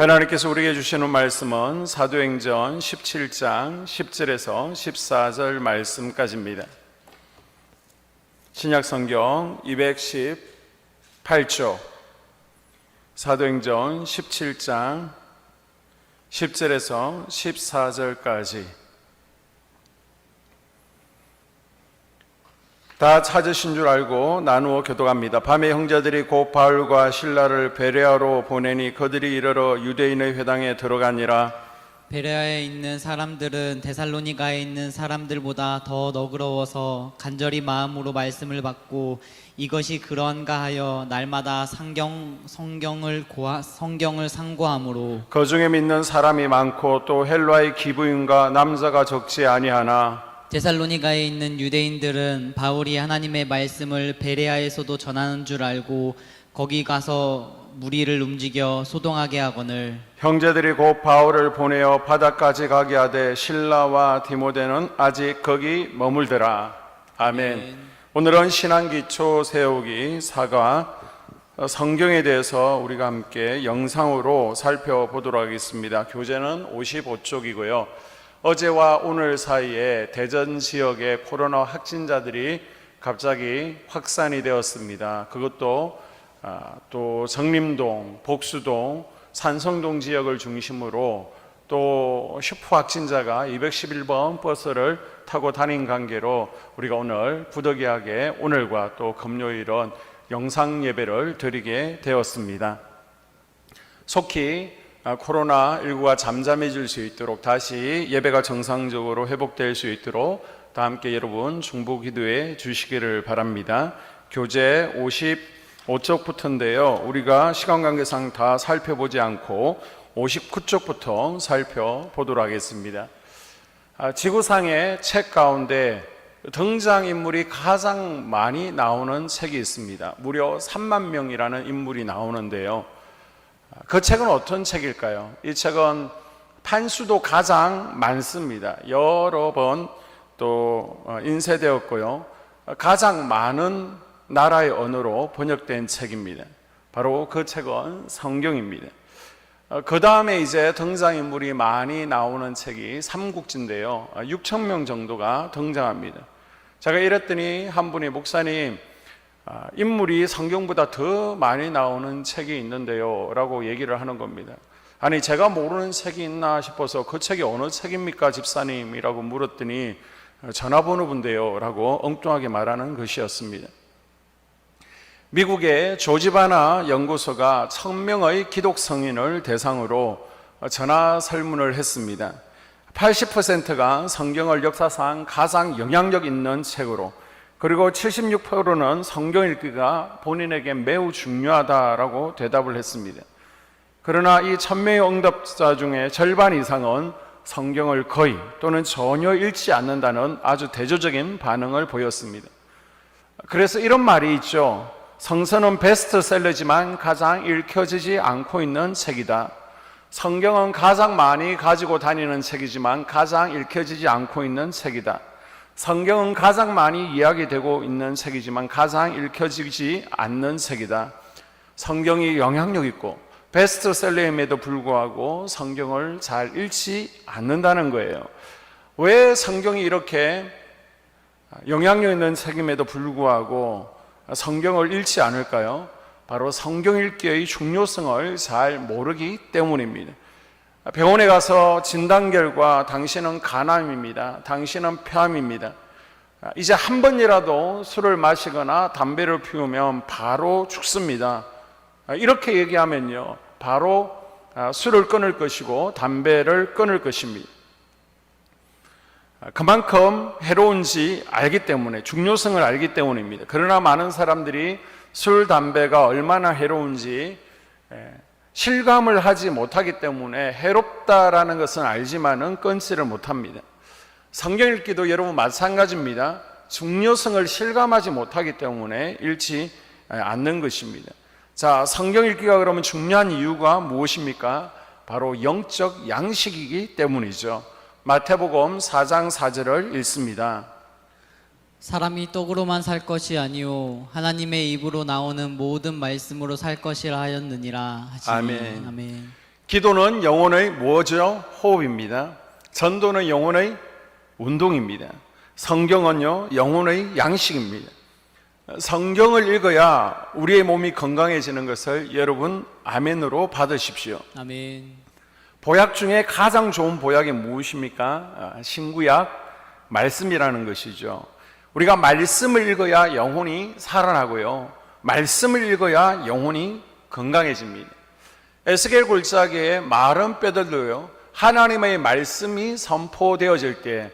하나님께서 우리에게 주시는 말씀은 사도행전 17장 10절에서 14절 말씀까지입니다. 신약성경 218쪽 사도행전 17장 10절에서 14절까지 다 찾으신 줄 알고 나누어 교독합니다. 밤에 형제들이 곧 바울과 실라를 베레아로 보내니 그들이 이르러 유대인의 회당에 들어가니라. 베레아에 있는 사람들은 데살로니가에 있는 사람들보다 더 너그러워서 간절히 마음으로 말씀을 받고 이것이 그러한가 하여 날마다 성경을 상고하므로 그 중에 믿는 사람이 많고 또 헬라의 기부인과 남자가 적지 아니하나 데살로니가에 있는 유대인들은 바울이 하나님의 말씀을 베레아에서도 전하는 줄 알고 거기 가서 무리를 움직여 소동하게 하거늘 형제들이 곧 바울을 보내어 바다까지 가게 하되 실라와 디모데는 아직 거기 머물더라. 아멘. 오늘은 신앙기초 세우기 사과 성경에 대해서 우리가 함께 영상으로 살펴보도록 하겠습니다. 교재는 55쪽이고요. 어제와 오늘 사이에 대전 지역의 코로나 확진자들이 갑자기 확산이 되었습니다. 그것도 또 정림동, 복수동, 산성동 지역을 중심으로 또 슈퍼 확진자가 211번 버스를 타고 다닌 관계로 우리가 오늘 부득이하게 오늘과 또 금요일은 영상 예배를 드리게 되었습니다. 속히 코로나19가 잠잠해질 수 있도록 다시 예배가 정상적으로 회복될 수 있도록 다 함께 여러분 중보 기도해 주시기를 바랍니다. 교재 55쪽부터인데요. 우리가 시간 관계상 다 살펴보지 않고 59쪽부터 살펴보도록 하겠습니다. 지구상의 책 가운데 등장인물이 가장 많이 나오는 책이 있습니다. 무려 3만 명이라는 인물이 나오는데요. 그 책은 어떤 책일까요? 이 책은 판수도 가장 많습니다. 여러 번 또 인쇄되었고요. 가장 많은 나라의 언어로 번역된 책입니다. 바로 그 책은 성경입니다. 그 다음에 이제 등장인물이 많이 나오는 책이 삼국지인데요. 6천 명 정도가 등장합니다. 제가 이랬더니 한 분이 목사님 인물이 성경보다 더 많이 나오는 책이 있는데요 라고 얘기를 하는 겁니다. 아니 제가 모르는 책이 있나 싶어서 그 책이 어느 책입니까 집사님? 이라고 물었더니 전화번호분데요 라고 엉뚱하게 말하는 것이었습니다. 미국의 조지바나 연구소가 1000명의 기독 성인을 대상으로 전화 설문을 했습니다. 80%가 성경을 역사상 가장 영향력 있는 책으로, 그리고 76%는 성경 읽기가 본인에게 매우 중요하다라고 대답을 했습니다. 그러나 이 1000명의 응답자 중에 절반 이상은 성경을 거의 또는 전혀 읽지 않는다는 아주 대조적인 반응을 보였습니다. 그래서 이런 말이 있죠. 성서는 베스트셀러지만 가장 읽혀지지 않고 있는 책이다. 성경은 가장 많이 가지고 다니는 책이지만 가장 읽혀지지 않고 있는 책이다. 성경은 가장 많이 이야기되고 있는 책이지만 가장 읽혀지지 않는 책이다. 성경이 영향력 있고 베스트셀러임에도 불구하고 성경을 잘 읽지 않는다는 거예요. 왜 성경이 이렇게 영향력 있는 책임에도 불구하고 성경을 읽지 않을까요? 바로 성경 읽기의 중요성을 잘 모르기 때문입니다. 병원에 가서 진단 결과 당신은 간암입니다. 당신은 폐암입니다. 이제 한 번이라도 술을 마시거나 담배를 피우면 바로 죽습니다. 이렇게 얘기하면요, 바로 술을 끊을 것이고 담배를 끊을 것입니다. 그만큼 해로운지 알기 때문에, 중요성을 알기 때문입니다. 그러나 많은 사람들이 술, 담배가 얼마나 해로운지 실감을 하지 못하기 때문에 해롭다라는 것은 알지만은 끊지를 못합니다. 성경 읽기도 여러분 마찬가지입니다. 중요성을 실감하지 못하기 때문에 읽지 않는 것입니다. 자, 성경 읽기가 그러면 중요한 이유가 무엇입니까? 바로 영적 양식이기 때문이죠. 마태복음 4장 4절을 읽습니다. 사람이 떡으로만 살 것이 아니요 하나님의 입으로 나오는 모든 말씀으로 살 것이라 하였느니라 하시니. 아멘. 아멘. 기도는 영혼의 뭐죠? 호흡입니다. 전도는 영혼의 운동입니다. 성경은요, 영혼의 양식입니다. 성경을 읽어야 우리의 몸이 건강해지는 것을 여러분 아멘으로 받으십시오. 아멘. 보약 중에 가장 좋은 보약이 무엇입니까? 신구약 말씀이라는 것이죠. 우리가 말씀을 읽어야 영혼이 살아나고요, 말씀을 읽어야 영혼이 건강해집니다. 에스겔 골짜기에 마른 뼈들도요, 하나님의 말씀이 선포되어질 때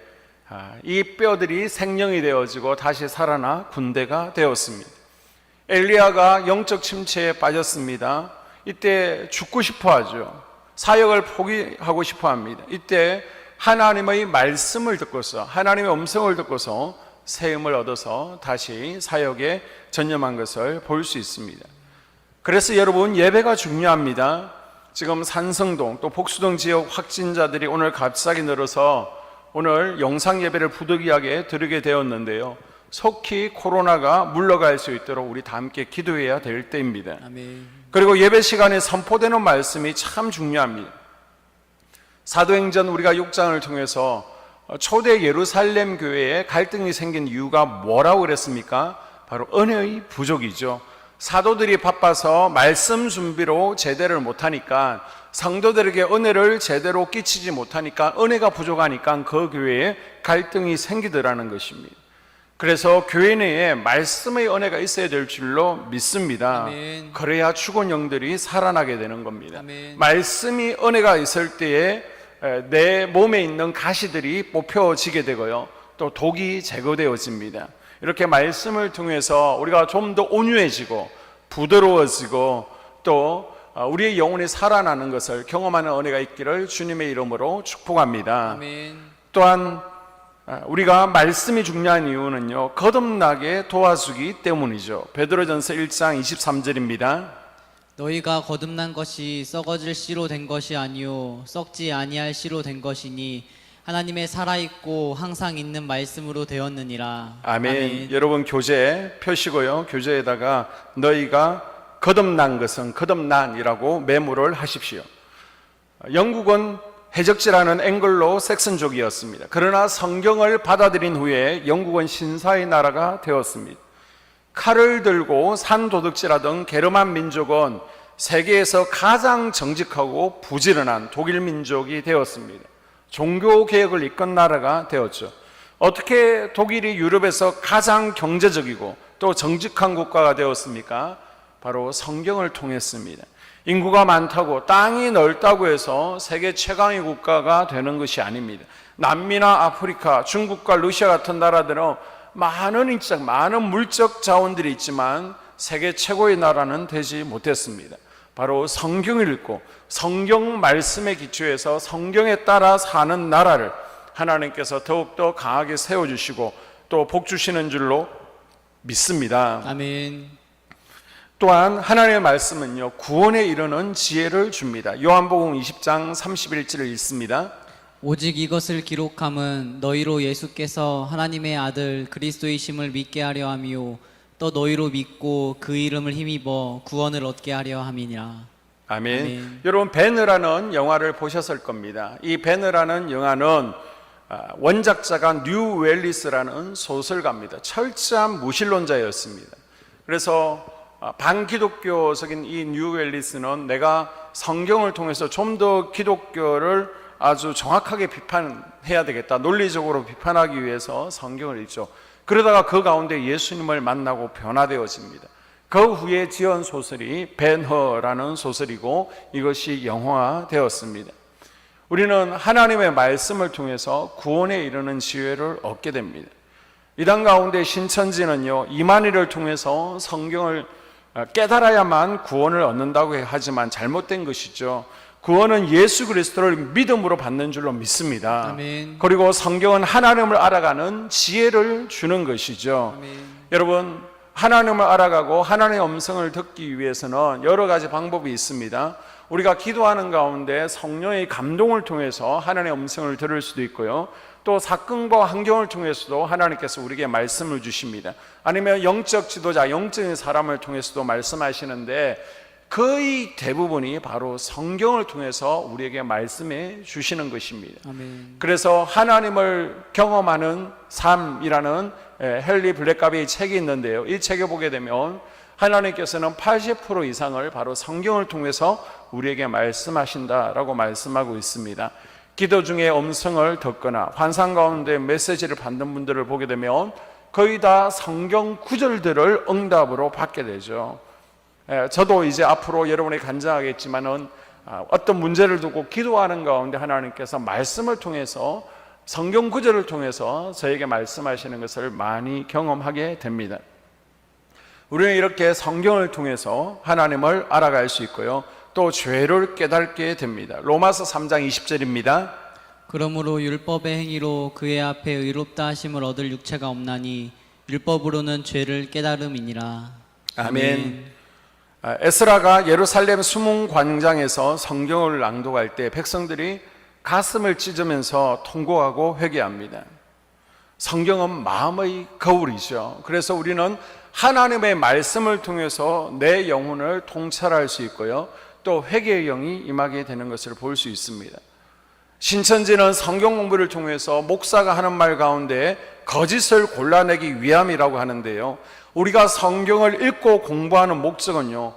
이 뼈들이 생명이 되어지고 다시 살아나 군대가 되었습니다. 엘리야가 영적 침체에 빠졌습니다. 이때 죽고 싶어 하죠. 사역을 포기하고 싶어 합니다. 이때 하나님의 말씀을 듣고서, 하나님의 음성을 듣고서 새 힘을 얻어서 다시 사역에 전념한 것을 볼 수 있습니다. 그래서 여러분, 예배가 중요합니다. 지금 산성동 또 복수동 지역 확진자들이 오늘 갑자기 늘어서 오늘 영상 예배를 부득이하게 드리게 되었는데요, 속히 코로나가 물러갈 수 있도록 우리 다 함께 기도해야 될 때입니다. 아멘. 그리고 예배 시간에 선포되는 말씀이 참 중요합니다. 사도행전 우리가 6장을 통해서 초대 예루살렘 교회에 갈등이 생긴 이유가 뭐라고 그랬습니까? 바로 은혜의 부족이죠. 사도들이 바빠서 말씀 준비로 제대를 못하니까, 성도들에게 은혜를 제대로 끼치지 못하니까, 은혜가 부족하니까 그 교회에 갈등이 생기더라는 것입니다. 그래서 교회 내에 말씀의 은혜가 있어야 될 줄로 믿습니다. 아멘. 그래야 죽은 영들이 살아나게 되는 겁니다. 아멘. 말씀이 은혜가 있을 때에 내 몸에 있는 가시들이 뽑혀지게 되고요, 또 독이 제거되어집니다. 이렇게 말씀을 통해서 우리가 좀 더 온유해지고 부드러워지고 또 우리의 영혼이 살아나는 것을 경험하는 은혜가 있기를 주님의 이름으로 축복합니다. 아멘. 또한 우리가 말씀이 중요한 이유는요, 거듭나게 도와주기 때문이죠. 베드로전서 1장 23절입니다. 너희가 거듭난 것이 썩어질 씨로 된 것이 아니요 썩지 아니할 씨로 된 것이니 하나님의 살아있고 항상 있는 말씀으로 되었느니라. 아멘. 여러분, 교재 펴시고요, 교재에다가 너희가 거듭난 것은 거듭난이라고 메모를 하십시오. 영국은 해적지라는 앵글로 색슨족이었습니다. 그러나 성경을 받아들인 후에 영국은 신사의 나라가 되었습니다. 칼을 들고 산도둑질하던 게르만 민족은 세계에서 가장 정직하고 부지런한 독일 민족이 되었습니다. 종교 개혁을 이끈 나라가 되었죠. 어떻게 독일이 유럽에서 가장 경제적이고 또 정직한 국가가 되었습니까? 바로 성경을 통했습니다. 인구가 많다고, 땅이 넓다고 해서 세계 최강의 국가가 되는 것이 아닙니다. 남미나 아프리카, 중국과 러시아 같은 나라들은 많은 물적 자원들이 있지만 세계 최고의 나라는 되지 못했습니다. 바로 성경을 읽고 성경 말씀에 기초해서 성경에 따라 사는 나라를 하나님께서 더욱더 강하게 세워주시고 또 복 주시는 줄로 믿습니다. 아멘. 또한 하나님의 말씀은요, 구원에 이르는 지혜를 줍니다. 요한복음 20장 31절을 읽습니다. 오직 이것을 기록함은 너희로 예수께서 하나님의 아들 그리스도이심을 믿게 하려 함이요 또 너희로 믿고 그 이름을 힘입어 구원을 얻게 하려 함이니라. 아멘. 아멘. 여러분, 배너라는 영화를 보셨을 겁니다. 이 배너라는 영화는 원작자가 뉴 웰리스라는 소설가입니다. 철저한 무신론자였습니다. 그래서 반기독교적인 이 뉴 웰리스는 내가 성경을 통해서 좀 더 기독교를 아주 정확하게 비판해야 되겠다, 논리적으로 비판하기 위해서 성경을 읽죠. 그러다가 그 가운데 예수님을 만나고 변화되어집니다. 그 후에 지은 소설이 벤허라는 소설이고 이것이 영화되었습니다. 우리는 하나님의 말씀을 통해서 구원에 이르는 지혜를 얻게 됩니다. 이단 가운데 신천지는요, 이만희를 통해서 성경을 깨달아야만 구원을 얻는다고 하지만 잘못된 것이죠. 구원은 예수 그리스도를 믿음으로 받는 줄로 믿습니다. 아멘. 그리고 성경은 하나님을 알아가는 지혜를 주는 것이죠. 아멘. 여러분, 하나님을 알아가고 하나님의 음성을 듣기 위해서는 여러 가지 방법이 있습니다. 우리가 기도하는 가운데 성령의 감동을 통해서 하나님의 음성을 들을 수도 있고요, 또 사건과 환경을 통해서도 하나님께서 우리에게 말씀을 주십니다. 아니면 영적 지도자, 영적인 사람을 통해서도 말씀하시는데, 거의 대부분이 바로 성경을 통해서 우리에게 말씀해 주시는 것입니다. 아멘. 그래서 하나님을 경험하는 삶이라는 헨리 블랙가비의 책이 있는데요. 이 책에 보게 되면 하나님께서는 80% 이상을 바로 성경을 통해서 우리에게 말씀하신다라고 말씀하고 있습니다. 기도 중에 음성을 듣거나 환상 가운데 메시지를 받는 분들을 보게 되면 거의 다 성경 구절들을 응답으로 받게 되죠. 저도 이제 앞으로 여러분이 간증하겠지만은 어떤 문제를 두고 기도하는 가운데 하나님께서 말씀을 통해서 성경 구절을 통해서 저에게 말씀하시는 것을 많이 경험하게 됩니다. 우리는 이렇게 성경을 통해서 하나님을 알아갈 수 있고요, 또 죄를 깨닫게 됩니다. 로마서 3장 20절입니다. 그러므로 율법의 행위로 그의 앞에 의롭다 하심을 얻을 육체가 없나니 율법으로는 죄를 깨달음이니라. 아멘. 에스라가 예루살렘 수문 광장에서 성경을 낭독할 때 백성들이 가슴을 찢으면서 통곡하고 회개합니다. 성경은 마음의 거울이죠. 그래서 우리는 하나님의 말씀을 통해서 내 영혼을 통찰할 수 있고요, 또 회개의 영이 임하게 되는 것을 볼 수 있습니다. 신천지는 성경 공부를 통해서 목사가 하는 말 가운데 거짓을 골라내기 위함이라고 하는데요, 우리가 성경을 읽고 공부하는 목적은요,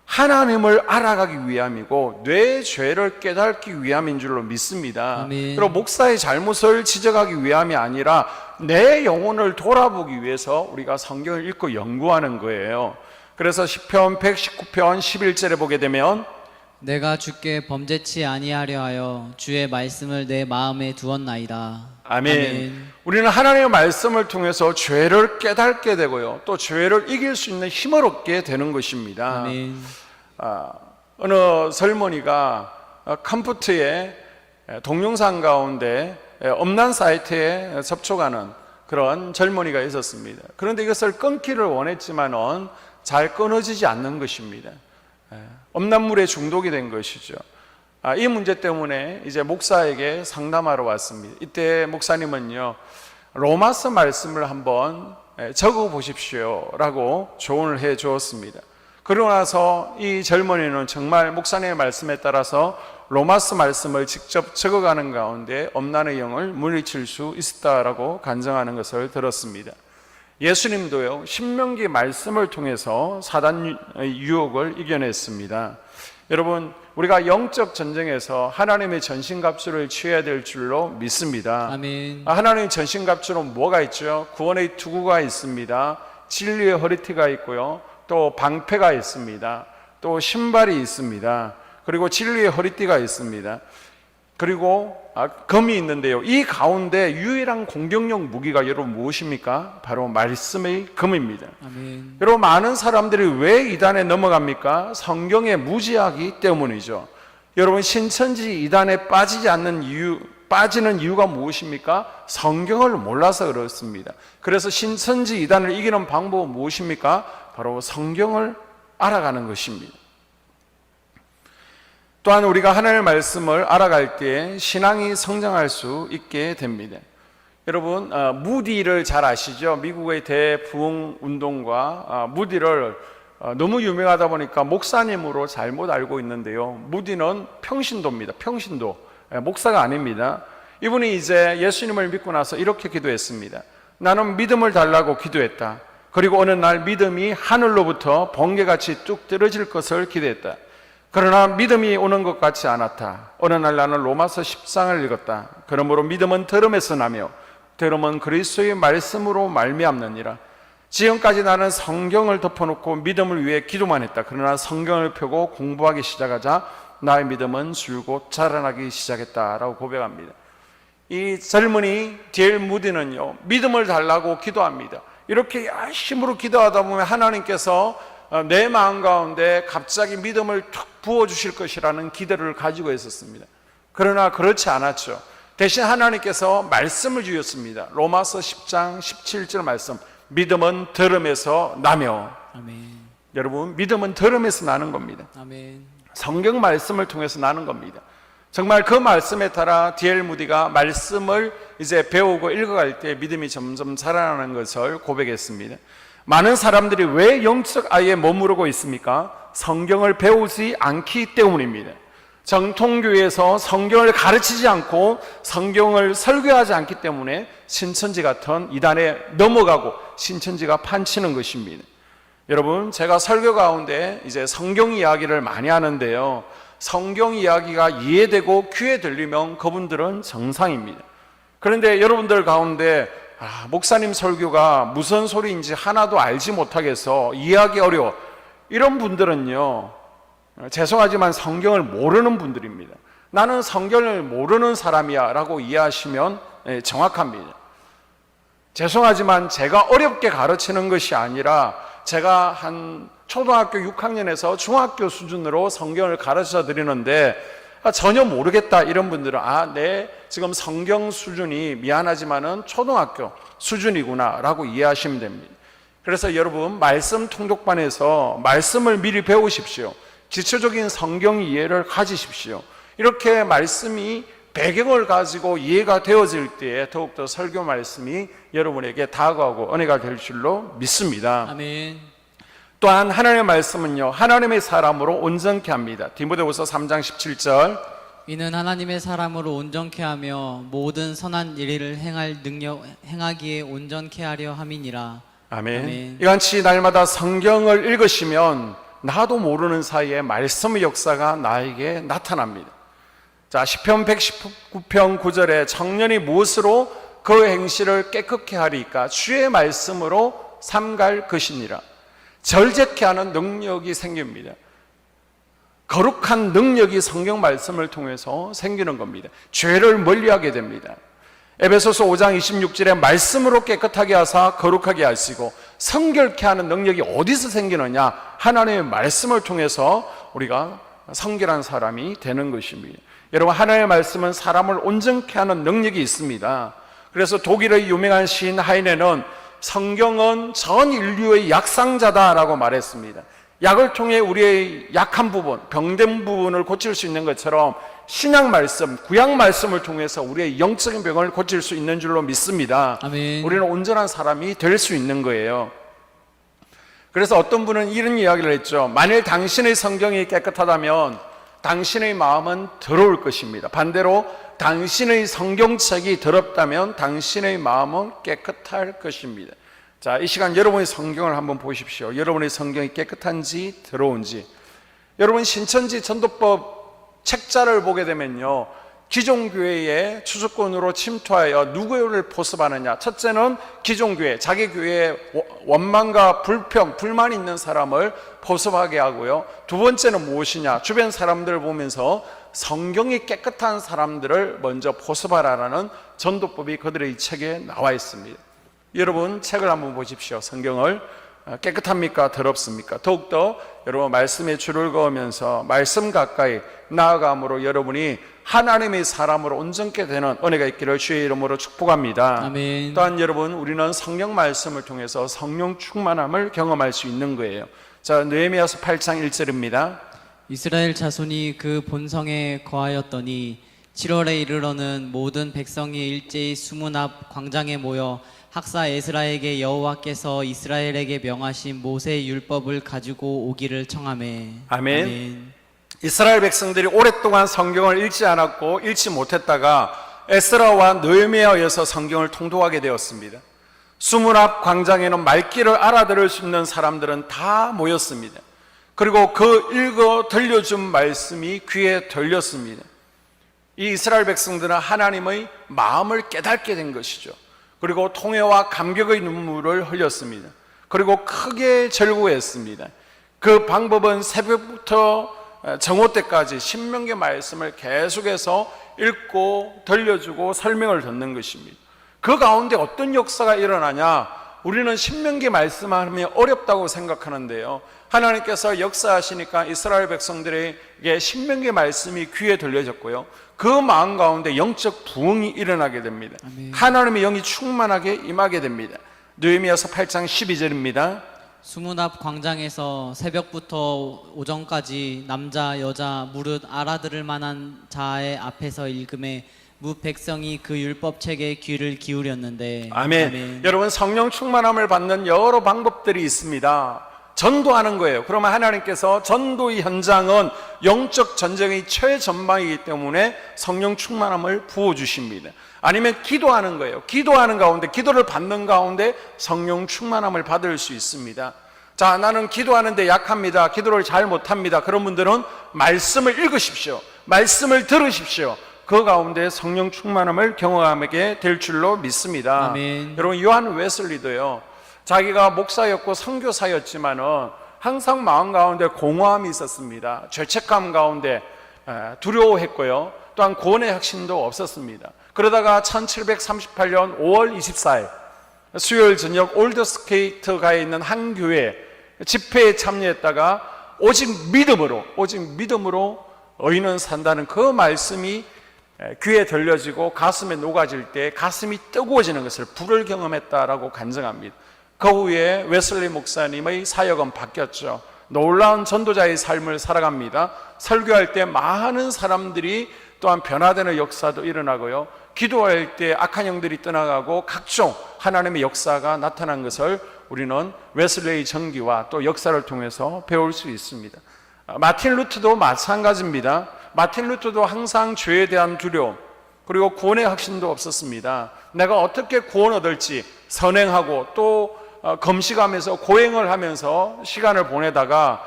하나님을 알아가기 위함이고 내 죄를 깨닫기 위함인 줄로 믿습니다. 아멘. 그리고 목사의 잘못을 지적하기 위함이 아니라 내 영혼을 돌아보기 위해서 우리가 성경을 읽고 연구하는 거예요. 그래서 시편 119편 11절에 보게 되면 내가 주께 범죄치 아니하려 하여 주의 말씀을 내 마음에 두었나이다. 아멘. 우리는 하나님의 말씀을 통해서 죄를 깨닫게 되고요, 또 죄를 이길 수 있는 힘을 얻게 되는 것입니다. 아멘. 어느 젊은이가 컴퓨터에 동영상 가운데 음란 사이트에 접촉하는 그런 젊은이가 있었습니다. 그런데 이것을 끊기를 원했지만은 잘 끊어지지 않는 것입니다. 음란물에 중독이 된 것이죠. 이 문제 때문에 이제 목사에게 상담하러 왔습니다. 이때 목사님은요, 로마서 말씀을 한번 적어 보십시오 라고 조언을 해 주었습니다. 그러고 나서 이 젊은이는 정말 목사님의 말씀에 따라서 로마서 말씀을 직접 적어가는 가운데 음란의 영을 물리칠 수 있었다라고 간증하는 것을 들었습니다. 예수님도요, 신명기 말씀을 통해서 사단의 유혹을 이겨냈습니다. 여러분, 우리가 영적 전쟁에서 하나님의 전신갑주를 취해야 될 줄로 믿습니다. 아멘. 하나님의 전신갑주는 뭐가 있죠? 구원의 투구가 있습니다. 진리의 허리띠가 있고요, 또 방패가 있습니다. 또 신발이 있습니다. 그리고 진리의 허리띠가 있습니다. 그리고 검이 있는데요, 이 가운데 유일한 공격력 무기가 여러분 무엇입니까? 바로 말씀의 검입니다. 아멘. 여러분, 많은 사람들이 왜 이단에 넘어갑니까? 성경에 무지하기 때문이죠. 여러분, 신천지 이단에 빠지는 이유가 무엇입니까? 성경을 몰라서 그렇습니다. 그래서 신천지 이단을 이기는 방법은 무엇입니까? 바로 성경을 알아가는 것입니다. 또한 우리가 하나님의 말씀을 알아갈 때 신앙이 성장할 수 있게 됩니다. 여러분, 무디를 잘 아시죠? 미국의 대부흥 운동과 무디를 너무 유명하다 보니까 목사님으로 잘못 알고 있는데요, 무디는 평신도입니다. 평신도, 목사가 아닙니다. 이분이 이제 예수님을 믿고 나서 이렇게 기도했습니다. 나는 믿음을 달라고 기도했다. 그리고 어느 날 믿음이 하늘로부터 번개같이 뚝 떨어질 것을 기대했다. 그러나 믿음이 오는 것 같지 않았다. 어느 날 나는 로마서 10장을 읽었다. 그러므로 믿음은 들음에서 나며 들음은 그리스도의 말씀으로 말미암느니라. 지금까지 나는 성경을 덮어놓고 믿음을 위해 기도만 했다. 그러나 성경을 펴고 공부하기 시작하자 나의 믿음은 줄곧 자라나기 시작했다라고 고백합니다. 이 젊은이 D.L. 무디는요, 믿음을 달라고 기도합니다. 이렇게 열심으로 기도하다 보면 하나님께서 내 마음 가운데 갑자기 믿음을 툭 부어주실 것이라는 기대를 가지고 있었습니다. 그러나 그렇지 않았죠. 대신 하나님께서 말씀을 주셨습니다. 로마서 10장 17절 말씀, 믿음은 들음에서 나며. 아멘. 여러분, 믿음은 들음에서 나는 겁니다. 아멘. 성경 말씀을 통해서 나는 겁니다. 정말 그 말씀에 따라 D.L. 무디가 말씀을 이제 배우고 읽어갈 때 믿음이 점점 자라나는 것을 고백했습니다. 많은 사람들이 왜 영적 아이에 머무르고 있습니까? 성경을 배우지 않기 때문입니다. 정통교회에서 성경을 가르치지 않고 성경을 설교하지 않기 때문에 신천지 같은 이단에 넘어가고 신천지가 판치는 것입니다. 여러분, 제가 설교 가운데 이제 성경 이야기를 많이 하는데요, 성경 이야기가 이해되고 귀에 들리면 그분들은 정상입니다. 그런데 여러분들 가운데 목사님 설교가 무슨 소리인지 하나도 알지 못하겠어, 이해하기 어려워, 이런 분들은요, 죄송하지만 성경을 모르는 분들입니다. 나는 성경을 모르는 사람이야 라고 이해하시면 정확합니다. 죄송하지만 제가 어렵게 가르치는 것이 아니라 제가 한 초등학교 6학년에서 중학교 수준으로 성경을 가르쳐 드리는데 전혀 모르겠다 이런 분들은 네, 지금 성경 수준이 미안하지만은 초등학교 수준이구나 라고 이해하시면 됩니다. 그래서 여러분, 말씀 통독반에서 말씀을 미리 배우십시오. 기초적인 성경 이해를 가지십시오. 이렇게 말씀이 배경을 가지고 이해가 되어질 때에 더욱더 설교 말씀이 여러분에게 다가오고 은혜가 될 줄로 믿습니다. 아멘. 또한 하나님의 말씀은요, 하나님의 사람으로 온전케 합니다. 디모데후서 3장 17절, 이는 하나님의 사람으로 온전케 하며 모든 선한 일을 행하기에 온전케 하려 함이니라. 아멘. 아멘. 이같이 날마다 성경을 읽으시면 나도 모르는 사이에 말씀의 역사가 나에게 나타납니다. 자, 시편 119편 9절에 청년이 무엇으로 그 행실을 깨끗게 하리까? 주의 말씀으로 삼갈 것이니라. 절제케 하는 능력이 생깁니다. 거룩한 능력이 성경 말씀을 통해서 생기는 겁니다. 죄를 멀리하게 됩니다. 에베소서 5장 26절에 말씀으로 깨끗하게 하사 거룩하게 하시고, 성결케 하는 능력이 어디서 생기느냐? 하나님의 말씀을 통해서 우리가 성결한 사람이 되는 것입니다. 여러분, 하나님의 말씀은 사람을 온전케 하는 능력이 있습니다. 그래서 독일의 유명한 시인 하이네는 성경은 전 인류의 약상자다라고 말했습니다. 약을 통해 우리의 약한 부분, 병든 부분을 고칠 수 있는 것처럼 신약 말씀, 구약 말씀을 통해서 우리의 영적인 병을 고칠 수 있는 줄로 믿습니다. 아멘. 우리는 온전한 사람이 될 수 있는 거예요. 그래서 어떤 분은 이런 이야기를 했죠. 만일 당신의 성경이 깨끗하다면 당신의 마음은 더러울 것입니다. 반대로 당신의 성경책이 더럽다면 당신의 마음은 깨끗할 것입니다. 자, 이 시간 여러분의 성경을 한번 보십시오. 여러분의 성경이 깨끗한지 더러운지. 여러분, 신천지 전도법 책자를 보게 되면요, 기존 교회에 추수꾼으로 침투하여 누구를 포섭하느냐? 첫째는 기존 교회, 자기 교회에 원망과 불평, 불만 있는 사람을 포섭하게 하고요. 두 번째는 무엇이냐? 주변 사람들을 보면서 성경이 깨끗한 사람들을 먼저 포섭하라는 전도법이 그들의 이 책에 나와 있습니다. 여러분, 책을 한번 보십시오. 성경을 깨끗합니까? 더럽습니까? 더욱더 여러분, 말씀에 줄을 그으면서 말씀 가까이 나아감으로 여러분이 하나님의 사람으로 온전케 되는 은혜가 있기를 주의 이름으로 축복합니다. 아멘. 또한 여러분, 우리는 성령 말씀을 통해서 성령 충만함을 경험할 수 있는 거예요. 자, 느헤미야서 8장 1절입니다. 이스라엘 자손이 그 본성에 거하였더니 7월에 이르러는 모든 백성이 일제히 수문 앞 광장에 모여 학사 에스라에게 여호와께서 이스라엘에게 명하신 모세의 율법을 가지고 오기를 청하매. 아멘. 아멘. 이스라엘 백성들이 오랫동안 성경을 읽지 않았고 읽지 못했다가 에스라와 느헤미야에서 성경을 통독하게 되었습니다. 수문 앞 광장에는 말귀를 알아들을 수 있는 사람들은 다 모였습니다. 그리고 그 읽어 들려준 말씀이 귀에 들렸습니다. 이 이스라엘 백성들은 하나님의 마음을 깨닫게 된 것이죠. 그리고 통회와 감격의 눈물을 흘렸습니다. 그리고 크게 절구했습니다. 그 방법은 새벽부터 정오 때까지 신명기 말씀을 계속해서 읽고 들려주고 설명을 듣는 것입니다. 그 가운데 어떤 역사가 일어나냐? 우리는 신명기 말씀하면 어렵다고 생각하는데요, 하나님께서 역사하시니까 이스라엘 백성들에게 신명기 말씀이 귀에 들려졌고요, 그 마음 가운데 영적 부흥이 일어나게 됩니다. 아멘. 하나님의 영이 충만하게 임하게 됩니다. 느헤미야서 8장 12절입니다. 수문 앞 광장에서 새벽부터 오전까지 남자 여자 무릇 알아들을 만한 자의 앞에서 읽음에 무 백성이 그 율법책에 귀를 기울였는데. 아멘. 여러분, 성령 충만함을 받는 여러 방법들이 있습니다. 전도하는 거예요. 그러면 하나님께서 전도의 현장은 영적 전쟁의 최전방이기 때문에 성령 충만함을 부어주십니다. 아니면 기도하는 거예요. 기도하는 가운데, 기도를 받는 가운데 성령 충만함을 받을 수 있습니다. 자, 나는 기도하는데 약합니다. 기도를 잘 못합니다. 그런 분들은 말씀을 읽으십시오. 말씀을 들으십시오. 그 가운데 성령 충만함을 경험하게 될 줄로 믿습니다. 아멘. 여러분, 요한 웨슬리도요, 자기가 목사였고 선교사였지만은 항상 마음 가운데 공허함이 있었습니다. 죄책감 가운데 두려워했고요. 또한 구원의 확신도 없었습니다. 그러다가 1738년 5월 24일 수요일 저녁 올드스케이트가에 있는 한 교회 집회에 참여했다가 오직 믿음으로 의인은 산다는 그 말씀이 귀에 들려지고 가슴에 녹아질 때 가슴이 뜨거워지는 것을 불을 경험했다라고 간증합니다. 그 후에 웨슬리 목사님의 사역은 바뀌었죠. 놀라운 전도자의 삶을 살아갑니다. 설교할 때 많은 사람들이 또한 변화되는 역사도 일어나고요. 기도할 때 악한 영들이 떠나가고 각종 하나님의 역사가 나타난 것을 우리는 웨슬리의 전기와 또 역사를 통해서 배울 수 있습니다. 마틴 루터도 마찬가지입니다. 마틴 루터도 항상 죄에 대한 두려움 그리고 구원의 확신도 없었습니다. 내가 어떻게 구원 얻을지 선행하고 또 금식하면서 고행을 하면서 시간을 보내다가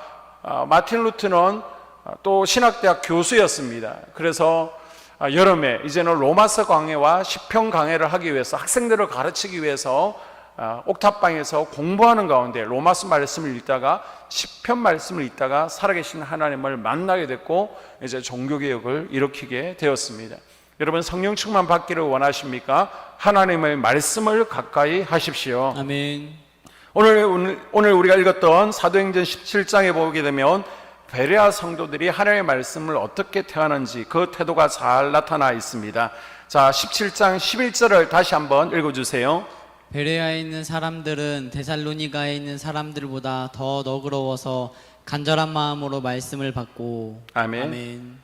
마틴 루터는 또 신학대학 교수였습니다. 그래서 여름에 이제는 로마서 강해와 시편 강해를 하기 위해서 학생들을 가르치기 위해서 옥탑방에서 공부하는 가운데 로마서 말씀을 읽다가 시편 말씀을 읽다가 살아계신 하나님을 만나게 됐고 이제 종교개혁을 일으키게 되었습니다. 여러분, 성령 충만 받기를 원하십니까? 하나님의 말씀을 가까이 하십시오. 아멘. 오늘 우리가 읽었던 사도행전 17장에 보게 되면 베레아 성도들이 하나님의 말씀을 어떻게 대하는지 그 태도가 잘 나타나 있습니다. 자, 17장 11절을 다시 한번 읽어주세요. 베레아에 있는 사람들은 데살로니가에 있는 사람들보다 더 너그러워서 간절한 마음으로 말씀을 받고. 아멘. 아멘.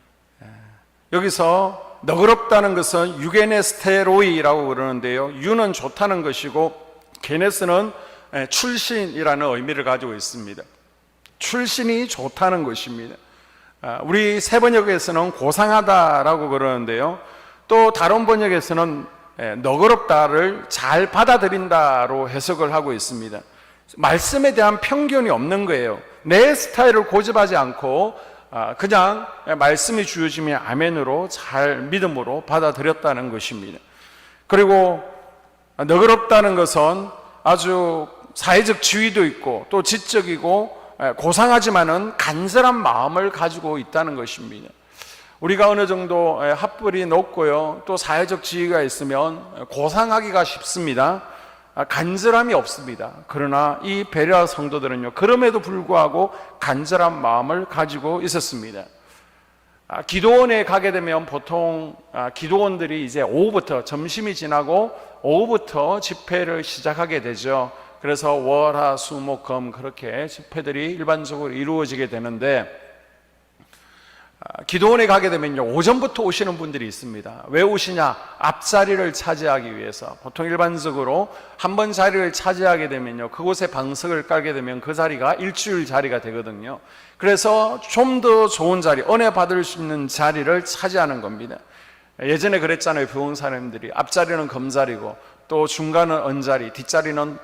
여기서 너그럽다는 것은 유게네스테로이라고 그러는데요, 유는 좋다는 것이고 게네스는 출신이라는 의미를 가지고 있습니다. 출신이 좋다는 것입니다. 우리 새 번역에서는 고상하다라고 그러는데요, 또 다른 번역에서는 너그럽다를 잘 받아들인다로 해석을 하고 있습니다. 말씀에 대한 편견이 없는 거예요. 내 스타일을 고집하지 않고 그냥 말씀이 주어지면 아멘으로 잘 믿음으로 받아들였다는 것입니다. 그리고 너그럽다는 것은 아주 사회적 지위도 있고 또 지적이고 고상하지만은 간절한 마음을 가지고 있다는 것입니다. 우리가 어느 정도 학벌이 높고요, 또 사회적 지위가 있으면 고상하기가 쉽습니다. 간절함이 없습니다. 그러나 이 베레아 성도들은요, 그럼에도 불구하고 간절한 마음을 가지고 있었습니다. 기도원에 가게 되면 보통 기도원들이 이제 오후부터, 점심이 지나고 오후부터 집회를 시작하게 되죠. 그래서 월, 화, 수, 목, 금 그렇게 집회들이 일반적으로 이루어지게 되는데, 기도원에 가게 되면요, 오전부터 오시는 분들이 있습니다. 왜 오시냐? 앞자리를 차지하기 위해서. 보통 일반적으로 한 번 자리를 차지하게 되면요, 그곳에 방석을 깔게 되면 그 자리가 일주일 자리가 되거든요. 그래서 좀 더 좋은 자리, 은혜 받을 수 있는 자리를 차지하는 겁니다. 예전에 그랬잖아요. 부흥사님들이 앞자리는 금자리고 또 중간은 은자리, 뒷자리는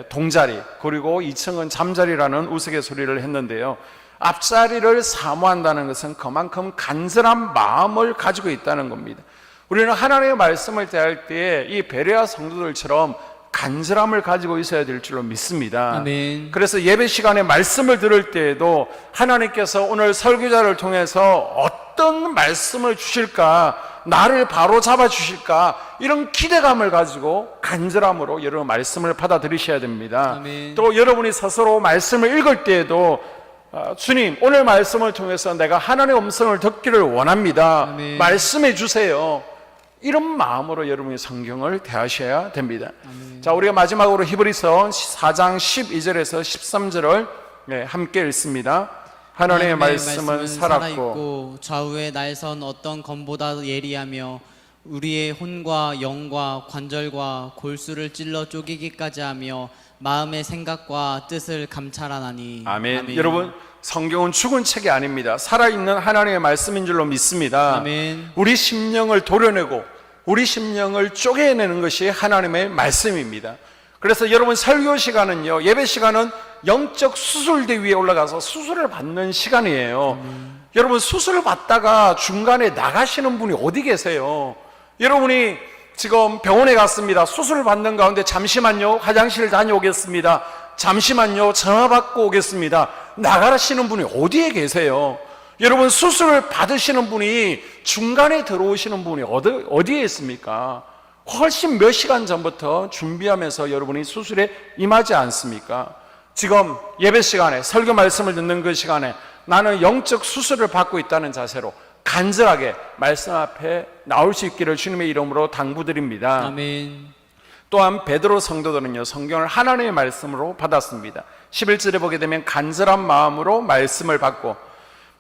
동자리, 그리고 2층은 잠자리라는 우스갯소리를 했는데요, 앞자리를 사모한다는 것은 그만큼 간절한 마음을 가지고 있다는 겁니다. 우리는 하나님의 말씀을 대할 때에 이 베레아 성도들처럼 간절함을 가지고 있어야 될 줄로 믿습니다. 아멘. 그래서 예배 시간에 말씀을 들을 때에도 하나님께서 오늘 설교자를 통해서 어떤 말씀을 주실까, 나를 바로 잡아 주실까, 이런 기대감을 가지고 간절함으로 여러분 말씀을 받아들이셔야 됩니다. 아멘. 또 여러분이 스스로 말씀을 읽을 때에도 주님, 오늘 말씀을 통해서 내가 하나님의 음성을 듣기를 원합니다. 아멘. 말씀해 주세요. 이런 마음으로 여러분이 성경을 대하셔야 됩니다. 아멘. 자, 우리가 마지막으로 히브리서 4장 12절에서 13절을 함께 읽습니다. 하나님의 말씀은 살았고 좌우의 날선 어떤 검보다 예리하며 우리의 혼과 영과 관절과 골수를 찔러 쪼개기까지 하며 마음의 생각과 뜻을 감찰하나니. 아멘. 여러분, 성경은 죽은 책이 아닙니다. 살아있는 하나님의 말씀인 줄로 믿습니다. 아멘. 우리 심령을 도려내고 우리 심령을 쪼개내는 것이 하나님의 말씀입니다. 그래서 여러분, 설교 시간은요, 예배 시간은 영적 수술대 위에 올라가서 수술을 받는 시간이에요. 여러분, 수술을 받다가 중간에 나가시는 분이 어디 계세요? 여러분이 지금 병원에 갔습니다. 수술을 받는 가운데 잠시만요, 화장실 다녀오겠습니다. 잠시만요, 전화 받고 오겠습니다. 나가시는 분이 어디에 계세요? 여러분, 수술을 받으시는 분이 중간에 들어오시는 분이 어디에 있습니까? 훨씬 몇 시간 전부터 준비하면서 여러분이 수술에 임하지 않습니까? 지금 예배 시간에, 설교 말씀을 듣는 그 시간에 나는 영적 수술을 받고 있다는 자세로 간절하게 말씀 앞에 나올 수 있기를 주님의 이름으로 당부드립니다. 아멘. 또한 베드로 성도들은요, 성경을 하나님의 말씀으로 받았습니다. 11절에 보게 되면 간절한 마음으로 말씀을 받고,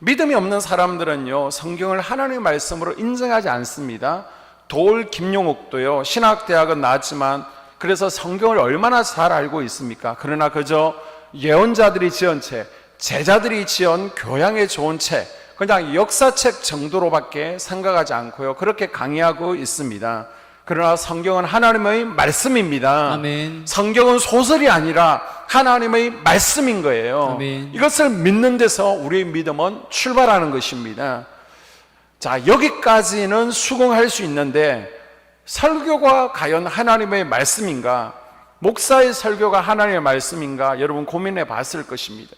믿음이 없는 사람들은요, 성경을 하나님의 말씀으로 인정하지 않습니다. 도올 김용옥도요, 신학대학은 나왔지만 그래서 성경을 얼마나 잘 알고 있습니까? 그러나 그저 예언자들이 지은 책, 제자들이 지은 교양에 좋은 책, 그냥 역사책 정도로밖에 생각하지 않고요, 그렇게 강의하고 있습니다. 그러나 성경은 하나님의 말씀입니다. 아멘. 성경은 소설이 아니라 하나님의 말씀인 거예요. 아멘. 이것을 믿는 데서 우리의 믿음은 출발하는 것입니다. 자, 여기까지는 수긍할 수 있는데, 설교가 과연 하나님의 말씀인가? 목사의 설교가 하나님의 말씀인가? 여러분 고민해 봤을 것입니다.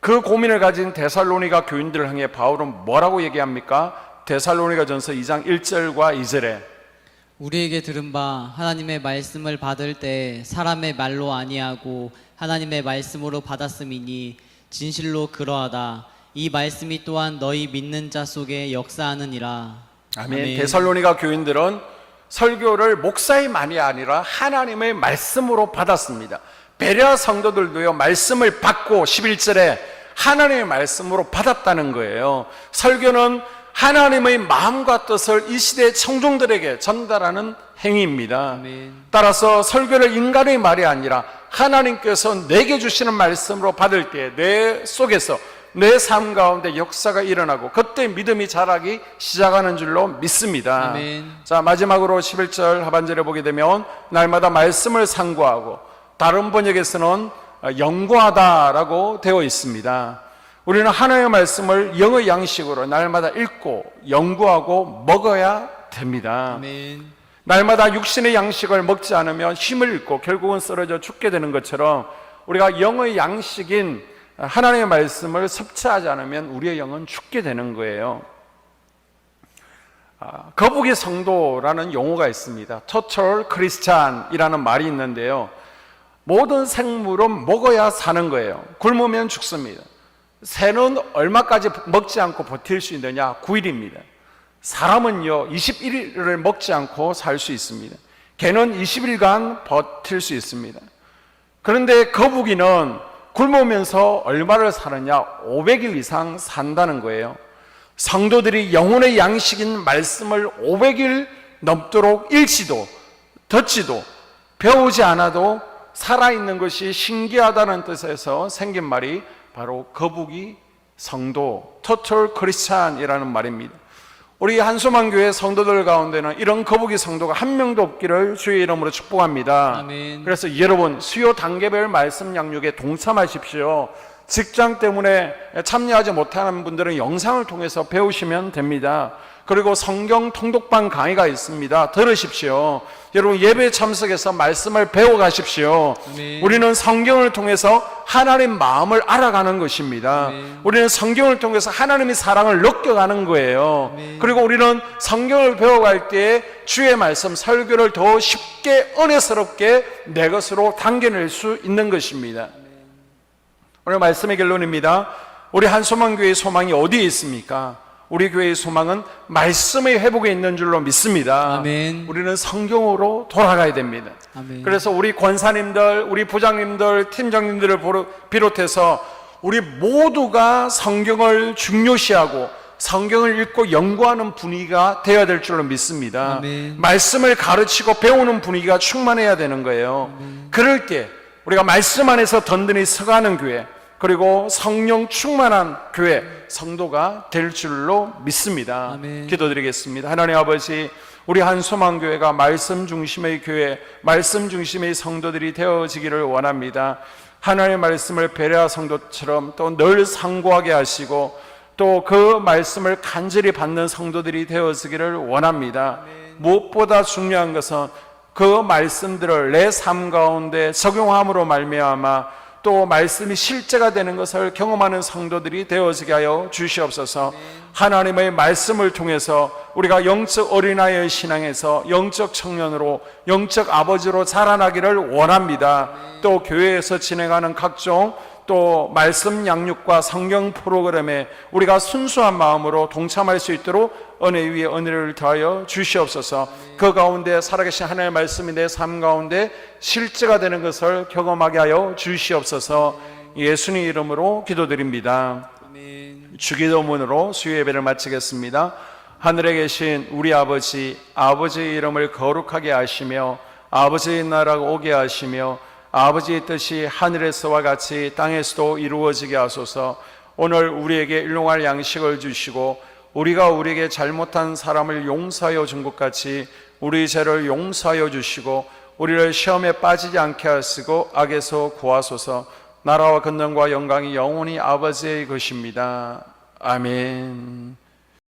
그 고민을 가진 데살로니가 교인들을 향해 바울은 뭐라고 얘기합니까? 데살로니가전서 2장 1절과 2절에 우리에게 들은 바 하나님의 말씀을 받을 때 사람의 말로 아니하고 하나님의 말씀으로 받았음이니 진실로 그러하다. 이 말씀이 또한 너희 믿는 자 속에 역사하느니라. 아멘. 데살로니가 교인들은 설교를 목사의 말이 아니라 하나님의 말씀으로 받았습니다. 베레아 성도들도요, 말씀을 받고 11절에 하나님의 말씀으로 받았다는 거예요. 설교는 하나님의 마음과 뜻을 이 시대의 청중들에게 전달하는 행위입니다. 아멘. 따라서 설교를 인간의 말이 아니라 하나님께서 내게 주시는 말씀으로 받을 때 내 속에서 내 삶 가운데 역사가 일어나고 그때 믿음이 자라기 시작하는 줄로 믿습니다. 아멘. 자, 마지막으로 11절 하반절에 보게 되면 날마다 말씀을 상고하고, 다른 번역에서는 연구하다라고 되어 있습니다. 우리는 하나님의 말씀을 영의 양식으로 날마다 읽고 연구하고 먹어야 됩니다. 아멘. 날마다 육신의 양식을 먹지 않으면 힘을 잃고 결국은 쓰러져 죽게 되는 것처럼, 우리가 영의 양식인 하나님의 말씀을 섭취하지 않으면 우리의 영은 죽게 되는 거예요. 거북이 성도라는 용어가 있습니다. Total Christian이라는 말이 있는데요, 모든 생물은 먹어야 사는 거예요. 굶으면 죽습니다. 새는 얼마까지 먹지 않고 버틸 수 있느냐? 9일입니다. 사람은요 21일을 먹지 않고 살 수 있습니다. 개는 20일간 버틸 수 있습니다. 그런데 거북이는 굶으면서 얼마를 사느냐? 500일 이상 산다는 거예요. 성도들이 영혼의 양식인 말씀을 500일 넘도록 읽지도 듣지도 배우지 않아도 살아있는 것이 신기하다는 뜻에서 생긴 말이 바로 거북이 성도, Total Christian이라는 말입니다. 우리 한소망교회 성도들 가운데는 이런 거북이 성도가 한 명도 없기를 주의 이름으로 축복합니다. 아멘. 그래서 여러분 수요 단계별 말씀 양육에 동참하십시오. 직장 때문에 참여하지 못하는 분들은 영상을 통해서 배우시면 됩니다. 그리고 성경 통독방 강의가 있습니다. 들으십시오. 여러분 예배에 참석해서 말씀을 배워가십시오. 아멘. 우리는 성경을 통해서 하나님 마음을 알아가는 것입니다. 아멘. 우리는 성경을 통해서 하나님의 사랑을 느껴가는 거예요. 아멘. 그리고 우리는 성경을 배워갈 때 주의 말씀, 설교를 더 쉽게 은혜스럽게 내 것으로 당겨낼 수 있는 것입니다. 오늘 말씀의 결론입니다. 우리 한소망교회의 소망이 어디에 있습니까? 우리 교회의 소망은 말씀의 회복에 있는 줄로 믿습니다. 아멘. 우리는 성경으로 돌아가야 됩니다. 아멘. 그래서 우리 권사님들, 우리 부장님들, 팀장님들을 비롯해서 우리 모두가 성경을 중요시하고 성경을 읽고 연구하는 분위기가 되어야 될 줄로 믿습니다. 아멘. 말씀을 가르치고 배우는 분위기가 충만해야 되는 거예요. 그럴 때 우리가 말씀 안에서 든든히 서가는 교회, 그리고 성령 충만한 교회, 성도가 될 줄로 믿습니다. 아멘. 기도드리겠습니다. 하나님 아버지, 우리 한소망교회가 말씀 중심의 교회, 말씀 중심의 성도들이 되어지기를 원합니다. 하나님의 말씀을 베레아 성도처럼 또 늘 상고하게 하시고 또 그 말씀을 간절히 받는 성도들이 되어지기를 원합니다. 무엇보다 중요한 것은 그 말씀들을 내 삶 가운데 적용함으로 말미암아 또 말씀이 실제가 되는 것을 경험하는 성도들이 되어지게 하여 주시옵소서. 하나님의 말씀을 통해서 우리가 영적 어린아이의 신앙에서 영적 청년으로, 영적 아버지로 자라나기를 원합니다. 또 교회에서 진행하는 각종 또 말씀 양육과 성경 프로그램에 우리가 순수한 마음으로 동참할 수 있도록 은혜 위에 은혜를 더하여 주시옵소서. 그 가운데 살아계신 하나님의 말씀이 내 삶 가운데 실제가 되는 것을 경험하게 하여 주시옵소서. 예수님 이름으로 기도드립니다. 아멘. 주기도문으로 수요 예배를 마치겠습니다. 하늘에 계신 우리 아버지, 아버지의 이름을 거룩하게 하시며 아버지의 나라가 오게 하시며 아버지의 뜻이 하늘에서와 같이 땅에서도 이루어지게 하소서. 오늘 우리에게 일용할 양식을 주시고 우리가 우리에게 잘못한 사람을 용서하여 준 것 같이 우리 죄를 용서하여 주시고 우리를 시험에 빠지지 않게 하시고 악에서 구하소서. 나라와 권능과 영광이 영원히 아버지의 것입니다. 아멘.